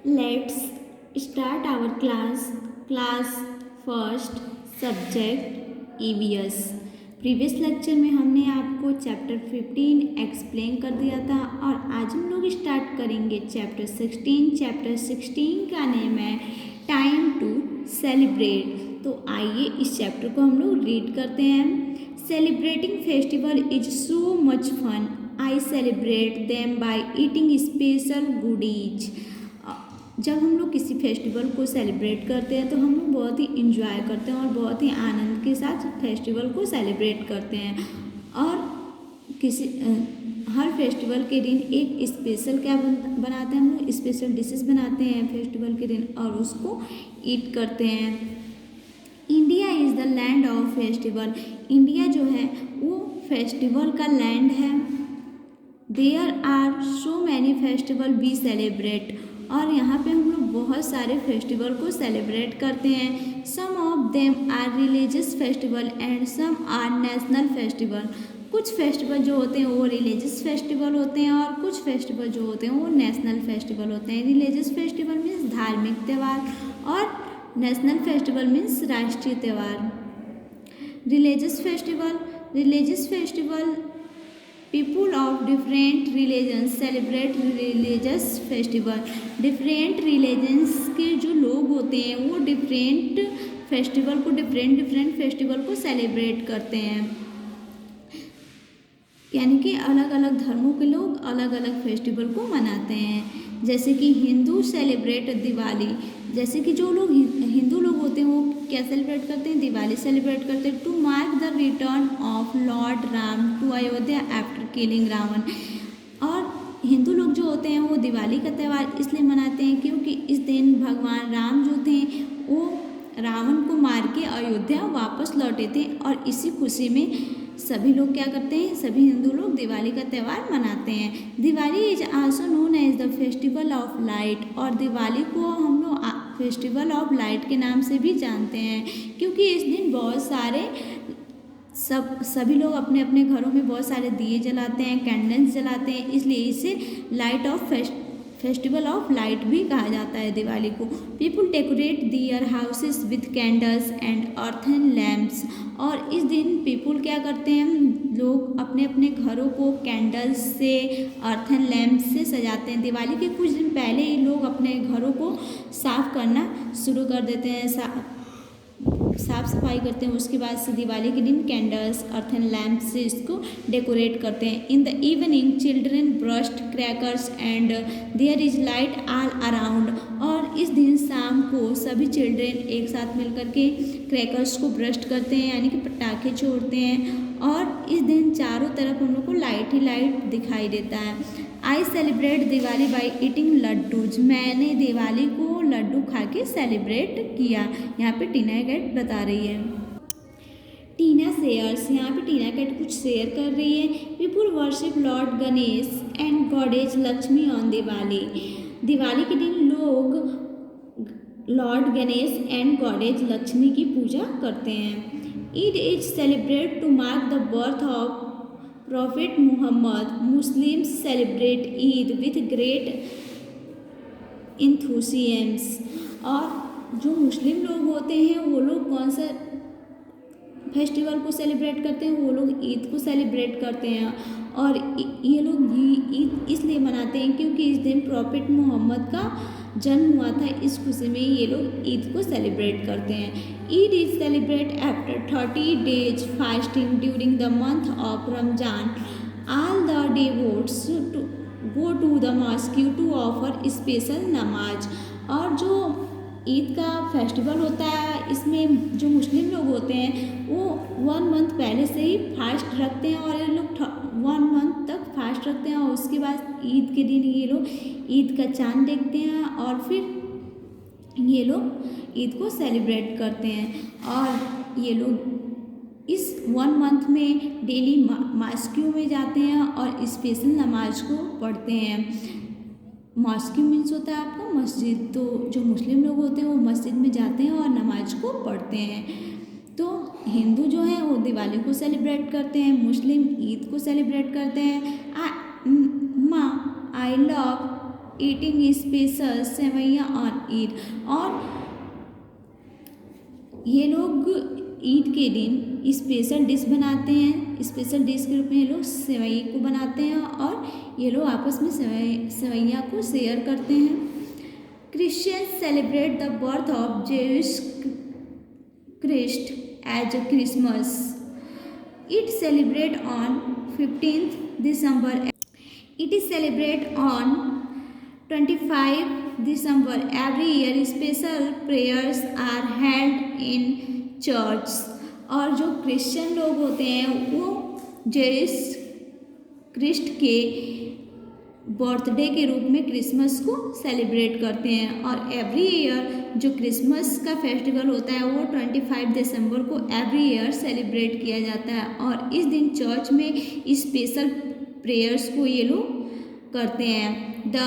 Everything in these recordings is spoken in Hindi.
Let's start our class first subject EVS। Previous lecture में हमने आपको चैप्टर 15 एक्सप्लेन कर दिया था और आज हम लोग स्टार्ट करेंगे चैप्टर 16। चैप्टर 16 का नेम है टाइम टू सेलिब्रेट। तो आइए इस चैप्टर को हम लोग रीड करते हैं। Celebrating festival is so much fun. I celebrate them by eating special goodies. जब हम लोग किसी फेस्टिवल को सेलिब्रेट करते हैं तो हम लोग बहुत ही इंजॉय करते हैं और बहुत ही आनंद के साथ फेस्टिवल को सेलिब्रेट करते हैं। और किसी हर फेस्टिवल के दिन एक स्पेशल क्या बनाते हैं, हम लोग स्पेशल डिशेस बनाते हैं फेस्टिवल के दिन और उसको ईट करते हैं। India is the land of festival. India जो है वो फेस्टिवल का लैंड है। There are so many festival we celebrate. और यहाँ पे हम लोग बहुत सारे फेस्टिवल को सेलिब्रेट करते हैं। Some of them are religious festival and some are national festival. कुछ फेस्टिवल जो होते हैं वो रिलीजियस फेस्टिवल होते हैं और कुछ फेस्टिवल जो होते हैं वो नेशनल फेस्टिवल होते हैं। रिलीजियस फेस्टिवल मीन्स धार्मिक त्यौहार और नेशनल फेस्टिवल मीन्स राष्ट्रीय त्यौहार। Religious festival people of different religions celebrate religious festival. Different religions के जो लोग होते हैं वो डिफरेंट फेस्टिवल को सेलिब्रेट करते हैं। यानी कि अलग अलग धर्मों के लोग अलग अलग फेस्टिवल को मनाते हैं। जैसे कि हिंदू सेलिब्रेट दिवाली। जैसे कि जो लोग हिंदू लोग होते हैं वो क्या सेलिब्रेट करते हैं, दिवाली सेलिब्रेट करते हैं। To mark the return of lord Ram to Ayodhya after killing Ravan. और हिंदू लोग जो होते हैं वो दिवाली का त्यौहार इसलिए मनाते हैं क्योंकि इस दिन भगवान राम जो थे वो रावण को मार के अयोध्या वापस लौटे थे और इसी खुशी में सभी लोग क्या करते हैं, सभी हिंदू लोग दिवाली का त्यौहार मनाते हैं। Diwali is also known as the festival of light. और दिवाली को हम लोग फेस्टिवल ऑफ लाइट के नाम से भी जानते हैं क्योंकि इस दिन बहुत सारे सभी लोग अपने अपने घरों में बहुत सारे दिए जलाते हैं, कैंडल्स जलाते हैं, इसलिए इसे light of festival of light भी कहा जाता है दिवाली को। People decorate their houses with candles and earthen lamps. और इस दिन पीपुल क्या करते हैं, लोग अपने अपने घरों को कैंडल्स से, अर्थन लैम्प्स से सजाते हैं। दिवाली के कुछ दिन पहले ही लोग अपने घरों को साफ करना शुरू कर देते हैं, साफ सफाई करते हैं। उसके बाद से दिवाली के दिन कैंडल्स, अर्थन लैम्प से इसको डेकोरेट करते हैं। In the evening children burst crackers and there is light all around. और इस दिन शाम को सभी चिल्ड्रन एक साथ मिलकर के क्रैकर्स को ब्रस्ट करते हैं यानी कि पटाखे छोड़ते हैं और इस दिन चारों तरफ हम लोग को लाइट ही लाइट दिखाई देता है। I celebrate Diwali by eating laddoos. मैंने दिवाली को लड्डू खा के सेलिब्रेट किया। यहाँ पे टीना कैट बता रही है। टीना शेयर्स, यहाँ पे टीना कैट कुछ शेयर कर रही है। People worship lord Ganesh and goddess Lakshmi on Diwali. Diwali के दिन लोग lord Ganesh and goddess Lakshmi की पूजा करते हैं। Eid is celebrate to mark the birth of prophet Muhammad. Muslims celebrate Eid with great enthusiasm. और जो मुस्लिम लोग होते हैं वो लोग कौन सा फेस्टिवल को सेलिब्रेट करते हैं, वो लोग ईद को सेलिब्रेट करते हैं। और ये लोग ईद इसलिए मनाते हैं क्योंकि इस दिन प्रॉफिट मुहम्मद का जन्म हुआ था। इस खुशी में ये लोग ईद को सेलिब्रेट करते हैं। Eid is celebrate after 30 days fasting during the month of Ramzan. All the devotees go to the mosque to offer special namaz. और जो ईद का फेस्टिवल होता है इसमें जो मुस्लिम लोग होते हैं वो 1 month पहले से ही फास्ट रखते हैं और ये लोग 1 month तक फास्ट रखते हैं और उसके बाद ईद के दिन ये लोग ईद का चांद देखते हैं और फिर ये लोग ईद को सेलिब्रेट करते हैं। और ये लोग इस 1 month में डेली मॉस्क्यू में जाते हैं और स्पेशल नमाज को पढ़ते हैं। मॉस्क्यू मीन्स होता है आपका मस्जिद। तो जो मुस्लिम लोग होते हैं वो मस्जिद में जाते हैं और नमाज को पढ़ते हैं। तो हिंदू जो है वो दिवाली को सेलिब्रेट करते हैं, मुस्लिम ईद को सेलिब्रेट करते हैं। माँ I love eating special sevaiyan on Eid. और ये लोग ईद के दिन स्पेशल डिश बनाते हैं, स्पेशल डिश के रूप में ये लोग सेवई को बनाते हैं और ये लोग आपस में सेवैयाँ को शेयर करते हैं। Christians celebrate the birth of Jewish Christ as Christmas. It celebrate on 15th December. It is celebrated on 25 December. Every year special prayers are held in church. और जो क्रिश्चियन लोग होते हैं वो जेस क्रिस्ट के बर्थडे के रूप में क्रिसमस को सेलिब्रेट करते हैं। और एवरी ईयर जो क्रिसमस का फेस्टिवल होता है वो 25 दिसंबर को एवरी ईयर सेलिब्रेट किया जाता है। और इस दिन चर्च में स्पेशल प्रेयर्स को ये लोग करते हैं। The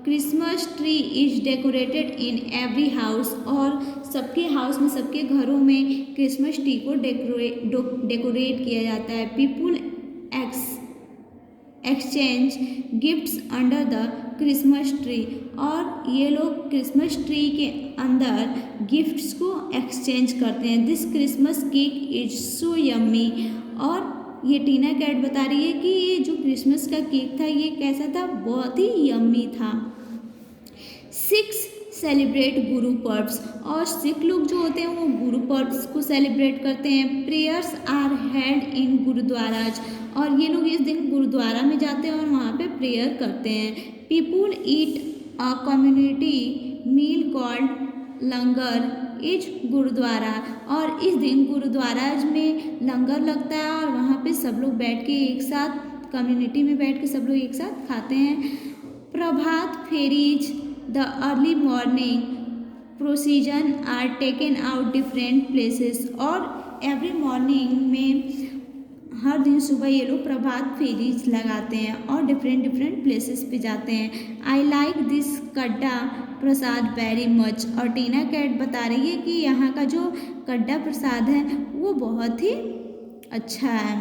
Christmas tree is decorated in every house. और सबके हाउस में, सबके घरों में क्रिसमस ट्री को डेकोरेट किया जाता है। People exchange gifts under the Christmas tree. और ये लोग क्रिसमस ट्री के अंदर गिफ्ट्स को एक्सचेंज करते हैं। This Christmas cake is so yummy. और ये टीना कैट बता रही है कि ये जो क्रिसमस का केक था ये कैसा था, बहुत ही यम्मी था। सिक्स सेलिब्रेट गुरु पर्व्स। और सिख लोग जो होते हैं वो गुरु पर्व्स को सेलिब्रेट करते हैं। Prayers are held in gurudwaras. और ये लोग इस दिन गुरुद्वारा में जाते हैं और वहाँ पे प्रेयर करते हैं। People eat a community meal called langar is gurudwara. और इस दिन गुरुद्वारा में लंगर लगता है और वहाँ पे सब लोग बैठ के एक साथ, कम्युनिटी में बैठ के सब लोग एक साथ खाते हैं। Prabhat pheris the early morning procession are taken out different places. और एवरी मॉर्निंग में हर दिन सुबह ये लोग प्रभात फेरीज लगाते हैं और डिफरेंट प्लेसेस पे जाते हैं। I like this kada prasad very much. और टीना कैट बता रही है कि यहाँ का जो कड्डा प्रसाद है वो बहुत ही अच्छा है।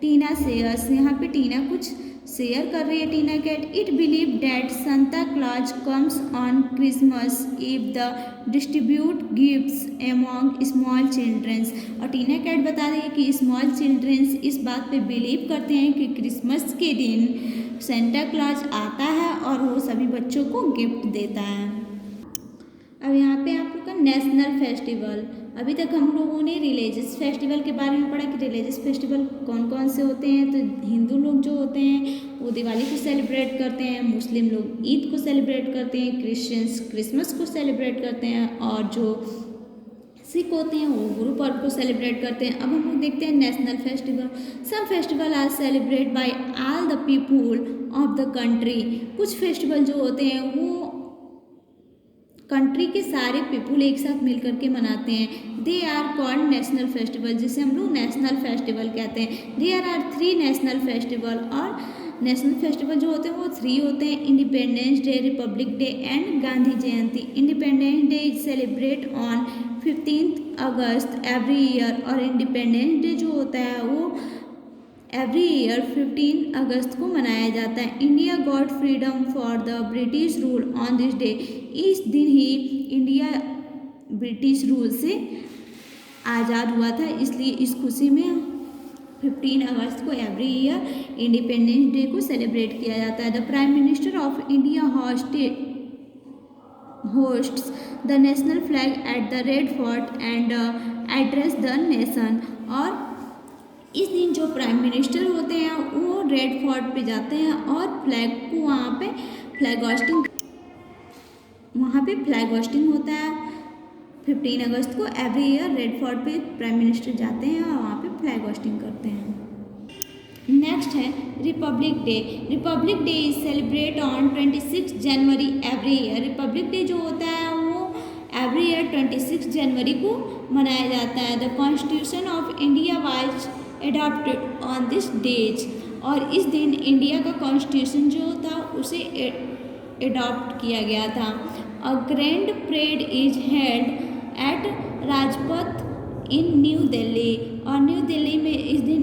टीना शेयर्स, यहाँ पे टीना कुछ शेयर कर रही है Tina Kate. It believe that Santa Claus comes on Christmas if the distribute gifts among small childrens. और टीना कैट बता रही है कि स्मॉल चिल्ड्रंस इस बात पे बिलीव करते हैं कि क्रिसमस के दिन सांता क्लॉज आता है और वो सभी बच्चों को गिफ्ट देता है। अब यहाँ पे आप लोग का नेशनल फेस्टिवल। अभी तक हम लोगों ने रिलीजियस फेस्टिवल के बारे में पढ़ा कि रिलीजियस फेस्टिवल कौन कौन से होते हैं। तो हिंदू लोग जो होते हैं वो दिवाली को सेलिब्रेट करते हैं, मुस्लिम लोग ईद को सेलिब्रेट करते हैं, क्रिश्चियंस क्रिसमस को सेलिब्रेट करते हैं और जो सिख होते हैं वो गुरु पर्व को सेलिब्रेट करते हैं। अब हम लोग देखते हैं national festival. Some festival are celebrate by all the people of the country. कुछ फेस्टिवल जो होते हैं वो कंट्री के सारे पीपुल एक साथ मिल करके मनाते हैं। They are called national festival, जिसे हम लोग नेशनल फेस्टिवल कहते हैं। There are 3 national festival. और नेशनल फेस्टिवल जो होते हैं वो 3 होते हैं, independence day, republic day and Gandhi Jayanti. Independence day is celebrate on 15th August every year. और इंडिपेंडेंस डे जो होता है वो एवरी ईयर 15 अगस्त को मनाया जाता है। India got freedom for the British rule on this day. इस दिन ही इंडिया ब्रिटिश रूल से आज़ाद हुआ था, इसलिए इस खुशी में 15 अगस्त को एवरी ईयर इंडिपेंडेंस डे को सेलिब्रेट किया जाता है। The prime minister of India hosts the national flag at the red fort and address the nation. और इस दिन जो प्राइम मिनिस्टर होते हैं वो रेड फोर्ट पे जाते हैं और फ्लैग को वहाँ पे फ्लैग होस्टिंग होता है 15 अगस्त को। एवरी ईयर रेड फोर्ट पे प्राइम मिनिस्टर जाते हैं और वहाँ पे फ्लैग होस्टिंग करते हैं। नेक्स्ट है Republic day. Republic day is celebrate on 26 January every year. Republic day जो होता है वो एवरी ईयर 26 जनवरी को मनाया जाता है। The constitution of India was adopted on this days. और इस दिन इंडिया का कॉन्स्टिट्यूशन जो था उसे एडॉप्ट किया गया था। A grand parade is held eight Rajpath in new Delhi. और न्यू दिल्ली में इस दिन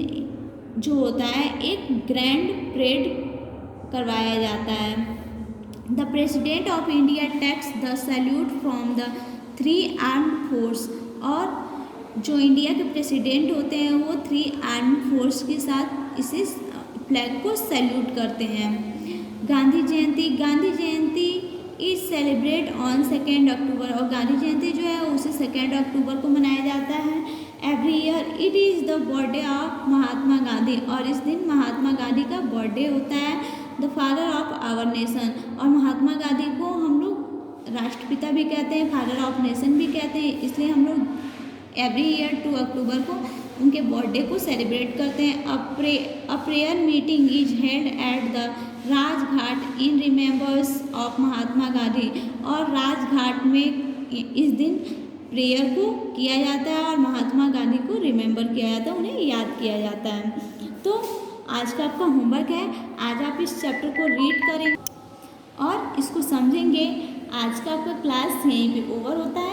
जो होता है एक ग्रैंड परेड करवाया जाता है। The president of India takes the salute from the 3 armed force. और जो इंडिया के प्रेसिडेंट होते हैं वो 3 आर्म्ड फोर्स के साथ इसे फ्लैग को सैल्यूट करते हैं। गांधी जयंती इज सेलिब्रेट ऑन 2 अक्टूबर। और गांधी जयंती जो है उसे 2 अक्टूबर को मनाया जाता है every year. It is the birthday of Mahatma Gandhi. और इस दिन महात्मा गांधी का बर्थडे होता है। The father of our nation. और महात्मा गांधी को हम लोग राष्ट्रपिता भी कहते हैं, फादर ऑफ नेशन भी कहते हैं, इसलिए हम लोग एवरी ईयर 2 अक्टूबर को उनके बर्थडे को सेलिब्रेट करते हैं। A prayer meeting is held at the Rajghat in remembers of Mahatma Gandhi. और राजघाट में इस दिन प्रेयर को किया जाता है और महात्मा गांधी को रिमेम्बर किया जाता है, उन्हें याद किया जाता है। तो आज का आपका होमवर्क है, आज आप इस चैप्टर को रीड करें और इसको समझेंगे। आज का आपका क्लास यहीं पे ओवर होता है।